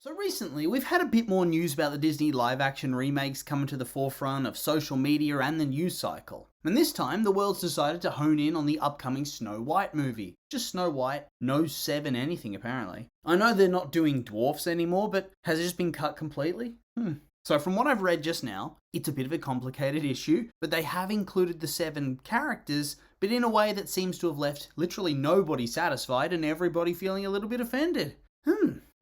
So recently, we've had a bit more news about the Disney live-action remakes coming to the forefront of social media and the news cycle. And this time, the world's decided to hone in on the upcoming Snow White movie. Just Snow White, no 7 anything apparently. I know they're not doing dwarfs anymore, but has it just been cut completely? So from what I've read just now, it's a bit of a complicated issue, but they have included the 7 characters, but in a way that seems to have left literally nobody satisfied and everybody feeling a little bit offended.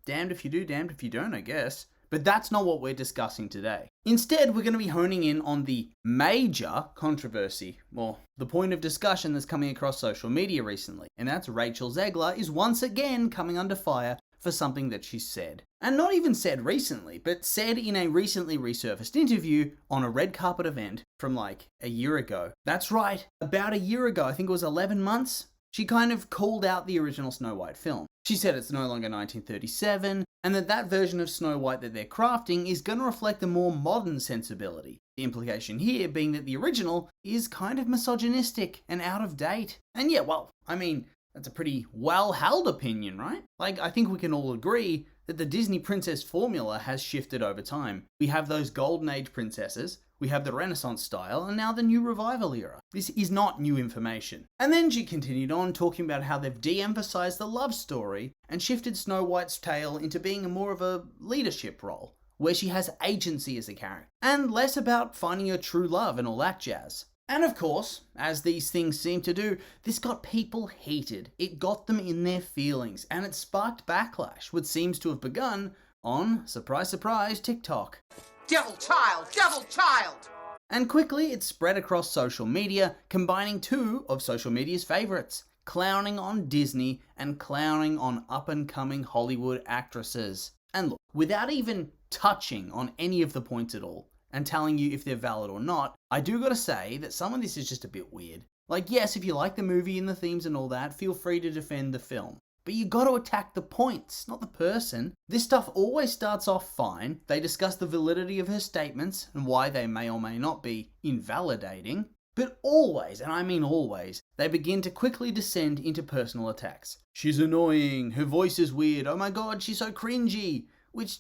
Damned if you do, damned if you don't, I guess. But that's not what we're discussing today. Instead, we're going to be honing in on the major controversy, or the point of discussion that's coming across social media recently, and that's Rachel Zegler is once again coming under fire for something that she said. And not even said recently, but said in a recently resurfaced interview on a red carpet event from like a year ago. That's right, about a year ago, I think it was 11 months. She kind of called out the original Snow White film. She said it's no longer 1937, and that version of Snow White that they're crafting is going to reflect a more modern sensibility. The implication here being that the original is kind of misogynistic and out of date. And yeah, well, I mean, that's a pretty well-held opinion, right? Like, I think we can all agree that the Disney princess formula has shifted over time. We have those golden age princesses, we have the Renaissance style, and now the new revival era. This is not new information. And then she continued on talking about how they've de-emphasized the love story and shifted Snow White's tale into being more of a leadership role, where she has agency as a character, and less about finding her true love and all that jazz. And of course, as these things seem to do, this got people heated. It got them in their feelings, and it sparked backlash, which seems to have begun on, surprise surprise, TikTok. Devil child! Devil child! And quickly it spread across social media, combining 2 of social media's favorites, clowning on Disney and clowning on up-and-coming Hollywood actresses. And look, without even touching on any of the points at all, and telling you if they're valid or not, I do gotta say that some of this is just a bit weird. Like, yes, if you like the movie and the themes and all that, feel free to defend the film. But you gotta attack the points, not the person. This stuff always starts off fine. They discuss the validity of her statements and why they may or may not be invalidating. But always, and I mean always, they begin to quickly descend into personal attacks. She's annoying, her voice is weird, oh my god, she's so cringy. Which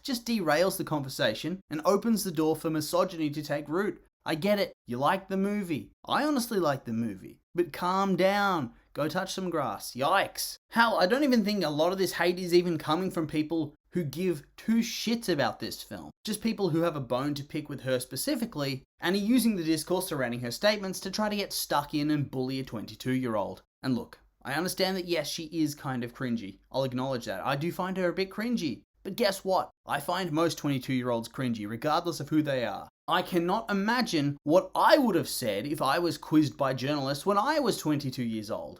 just derails the conversation and opens the door for misogyny to take root. I get it, you like the movie. I honestly like the movie. But calm down, go touch some grass, yikes. Hell, I don't even think a lot of this hate is even coming from people who give 2 shits about this film. Just people who have a bone to pick with her specifically, and are using the discourse surrounding her statements to try to get stuck in and bully a 22-year-old. And look, I understand that yes, she is kind of cringy. I'll acknowledge that. I do find her a bit cringy. But guess what? I find most 22-year-olds cringy, regardless of who they are. I cannot imagine what I would have said if I was quizzed by journalists when I was 22 years old.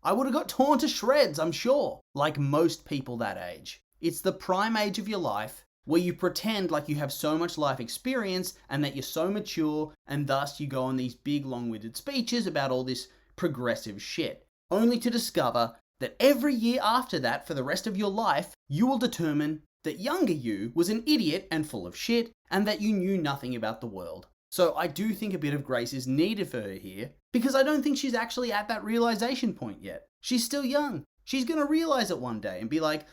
I would have got torn to shreds, I'm sure, like most people that age. It's the prime age of your life, where you pretend like you have so much life experience and that you're so mature, and thus you go on these big long-winded speeches about all this progressive shit, only to discover that every year after that, for the rest of your life, you will determine that younger you was an idiot and full of shit, and that you knew nothing about the world. So I do think a bit of grace is needed for her here, because I don't think she's actually at that realization point yet. She's still young. She's gonna realize it one day and be like,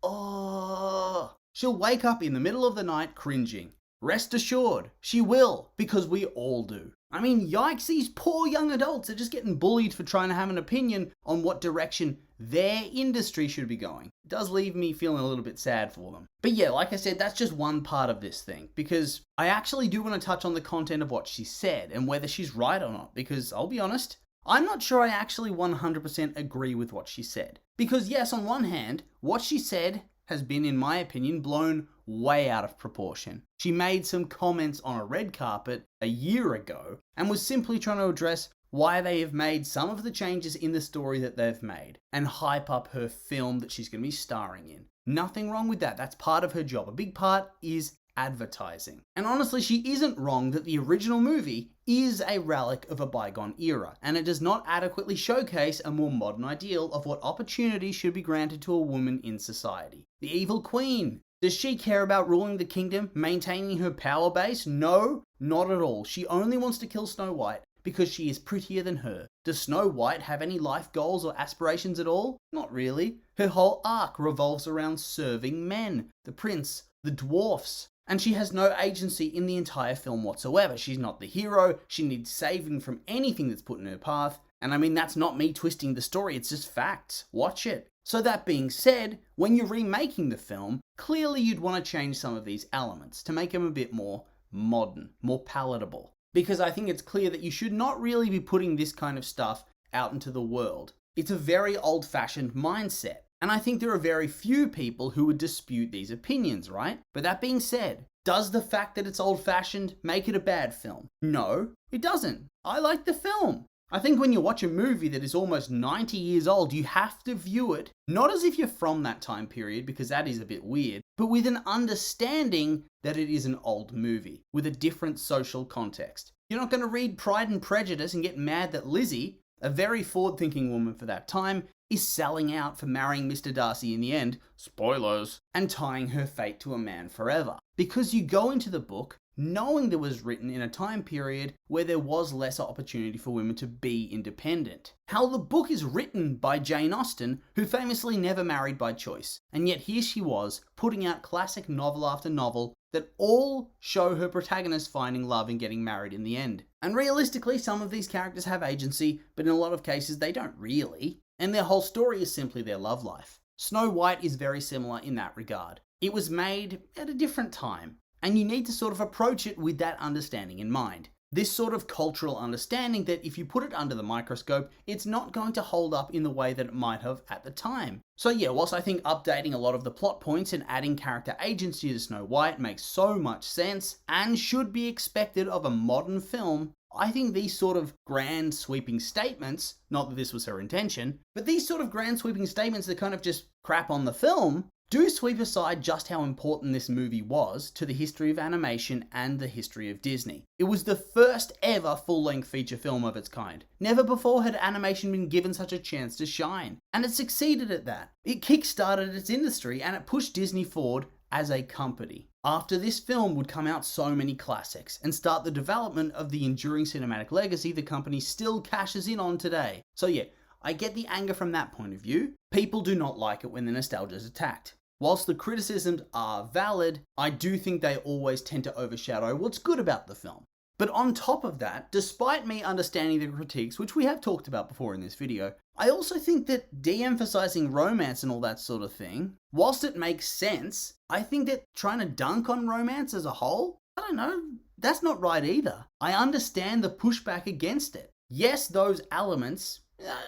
oh. She'll wake up in the middle of the night cringing. Rest assured, she will, because we all do. I mean, yikes, these poor young adults are just getting bullied for trying to have an opinion on what direction their industry should be going. It does leave me feeling a little bit sad for them. But yeah, like I said, that's just one part of this thing, because I actually do want to touch on the content of what she said and whether she's right or not, because I'll be honest, I'm not sure I actually 100% agree with what she said. Because yes, on one hand, what she said has been, in my opinion, blown way out of proportion. She made some comments on a red carpet a year ago and was simply trying to address why they have made some of the changes in the story that they've made and hype up her film that she's going to be starring in. Nothing wrong with that. That's part of her job. A big part is advertising. And honestly, she isn't wrong that the original movie is a relic of a bygone era, and it does not adequately showcase a more modern ideal of what opportunities should be granted to a woman in society. The evil queen. Does she care about ruling the kingdom, maintaining her power base? No, not at all. She only wants to kill Snow White because she is prettier than her. Does Snow White have any life goals or aspirations at all? Not really. Her whole arc revolves around serving men, the prince, the dwarfs, and she has no agency in the entire film whatsoever. She's not the hero, she needs saving from anything that's put in her path, and I mean, that's not me twisting the story, it's just facts. Watch it. So that being said, when you're remaking the film, clearly you'd want to change some of these elements to make them a bit more modern, more palatable. Because I think it's clear that you should not really be putting this kind of stuff out into the world. It's a very old-fashioned mindset. And I think there are very few people who would dispute these opinions, right? But that being said, does the fact that it's old-fashioned make it a bad film? No, it doesn't. I like the film. I think when you watch a movie that is almost 90 years old, you have to view it not as if you're from that time period, because that is a bit weird, but with an understanding that it is an old movie with a different social context. You're not going to read Pride and Prejudice and get mad that Lizzie, a very forward-thinking woman for that time, is selling out for marrying Mr. Darcy in the end, spoilers, and tying her fate to a man forever. Because you go into the book knowing that it was written in a time period where there was less opportunity for women to be independent. How the book is written by Jane Austen, who famously never married by choice, and yet here she was, putting out classic novel after novel that all show her protagonist finding love and getting married in the end. And realistically, some of these characters have agency, but in a lot of cases they don't really, and their whole story is simply their love life. Snow White is very similar in that regard. It was made at a different time, and you need to sort of approach it with that understanding in mind. This sort of cultural understanding that if you put it under the microscope, it's not going to hold up in the way that it might have at the time. So yeah, whilst I think updating a lot of the plot points and adding character agency to Snow White makes so much sense and should be expected of a modern film, I think these sort of grand sweeping statements, not that this was her intention, but these sort of grand sweeping statements that kind of just crap on the film, do sweep aside just how important this movie was to the history of animation and the history of Disney. It was the first ever full-length feature film of its kind. Never before had animation been given such a chance to shine, and it succeeded at that. It kick-started its industry and it pushed Disney forward as a company. After this film would come out so many classics and start the development of the enduring cinematic legacy the company still cashes in on today. So yeah, I get the anger from that point of view. People do not like it when the nostalgia is attacked. Whilst the criticisms are valid, I do think they always tend to overshadow what's good about the film. But on top of that, despite me understanding the critiques, which we have talked about before in this video, I also think that de-emphasizing romance and all that sort of thing, whilst it makes sense, I think that trying to dunk on romance as a whole, I don't know, that's not right either. I understand the pushback against it. Yes, those elements,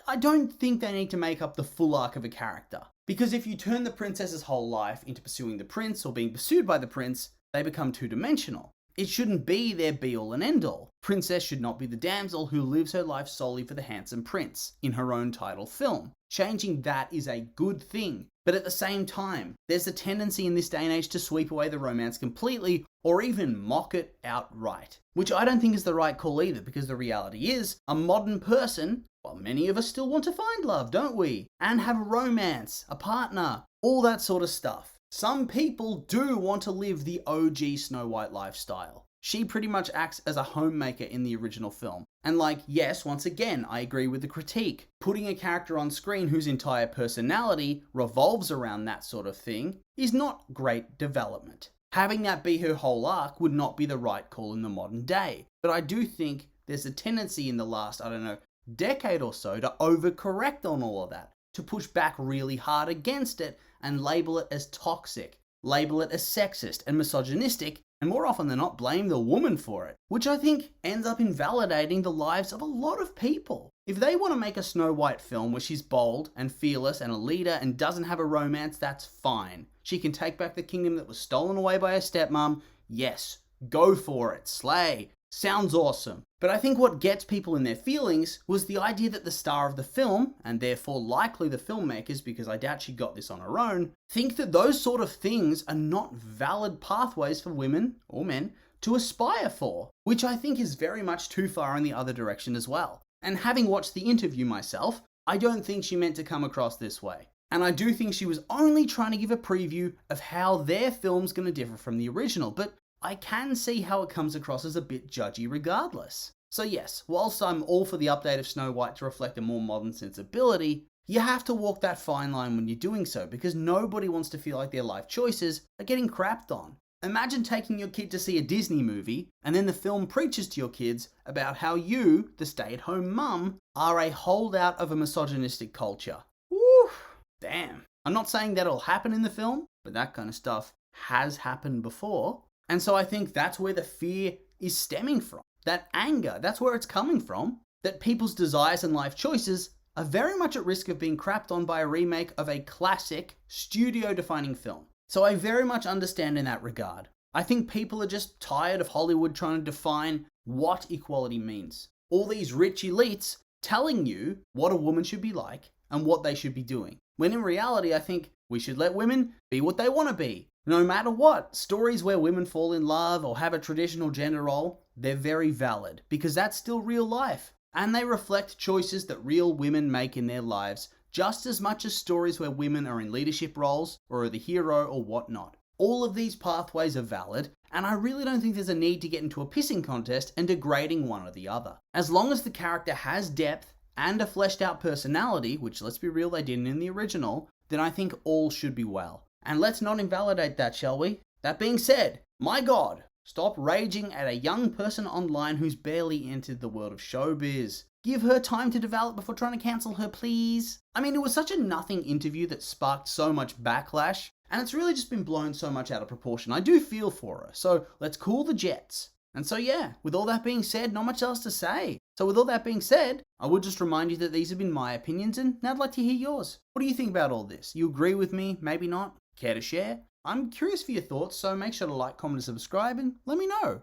I don't think they need to make up the full arc of a character. Because if you turn the princess's whole life into pursuing the prince or being pursued by the prince, they become two-dimensional. It shouldn't be their be-all and end-all. Princess should not be the damsel who lives her life solely for the handsome prince in her own title film. Changing that is a good thing. But at the same time, there's a tendency in this day and age to sweep away the romance completely or even mock it outright. Which I don't think is the right call either, because the reality is, a modern person, well, many of us still want to find love, don't we? And have a romance, a partner, all that sort of stuff. Some people do want to live the OG Snow White lifestyle. She pretty much acts as a homemaker in the original film. And yes, once again, I agree with the critique. Putting a character on screen whose entire personality revolves around that sort of thing is not great development. Having that be her whole arc would not be the right call in the modern day. But I do think there's a tendency in the last, decade or so to overcorrect on all of that, to push back really hard against it and label it as toxic, label it as sexist and misogynistic, and more often than not blame the woman for it, which I think ends up invalidating the lives of a lot of people. If they want to make a Snow White film where she's bold and fearless and a leader and doesn't have a romance, that's fine. She can take back the kingdom that was stolen away by her stepmom. Yes, go for it, slay. Sounds awesome. But I think what gets people in their feelings was the idea that the star of the film, and therefore likely the filmmakers, because I doubt she got this on her own, think that those sort of things are not valid pathways for women, or men, to aspire for, which I think is very much too far in the other direction as well. And having watched the interview myself, I don't think she meant to come across this way. And I do think she was only trying to give a preview of how their film's going to differ from the original, but I can see how it comes across as a bit judgy regardless. So yes, whilst I'm all for the update of Snow White to reflect a more modern sensibility, you have to walk that fine line when you're doing so, because nobody wants to feel like their life choices are getting crapped on. Imagine taking your kid to see a Disney movie, and then the film preaches to your kids about how you, the stay-at-home mum, are a holdout of a misogynistic culture. Woo! Damn. I'm not saying that'll happen in the film, but that kind of stuff has happened before. And so I think that's where the fear is stemming from. That anger, that's where it's coming from. That people's desires and life choices are very much at risk of being crapped on by a remake of a classic, studio-defining film. So I very much understand in that regard. I think people are just tired of Hollywood trying to define what equality means. All these rich elites telling you what a woman should be like and what they should be doing. When in reality, I think we should let women be what they want to be. No matter what, stories where women fall in love or have a traditional gender role, they're very valid because that's still real life. And they reflect choices that real women make in their lives just as much as stories where women are in leadership roles or are the hero or whatnot. All of these pathways are valid, and I really don't think there's a need to get into a pissing contest and degrading one or the other. As long as the character has depth and a fleshed out personality, which let's be real, they didn't in the original, then I think all should be well. And let's not invalidate that, shall we? That being said, my God, stop raging at a young person online who's barely entered the world of showbiz. Give her time to develop before trying to cancel her, please. I mean, it was such a nothing interview that sparked so much backlash, and it's really just been blown so much out of proportion. I do feel for her, so let's cool the jets. And so yeah, with all that being said, not much else to say. So with all that being said, I would just remind you that these have been my opinions, and now I'd like to hear yours. What do you think about all this? You agree with me? Maybe not? Care to share? I'm curious for your thoughts, so make sure to like, comment, and subscribe, and let me know.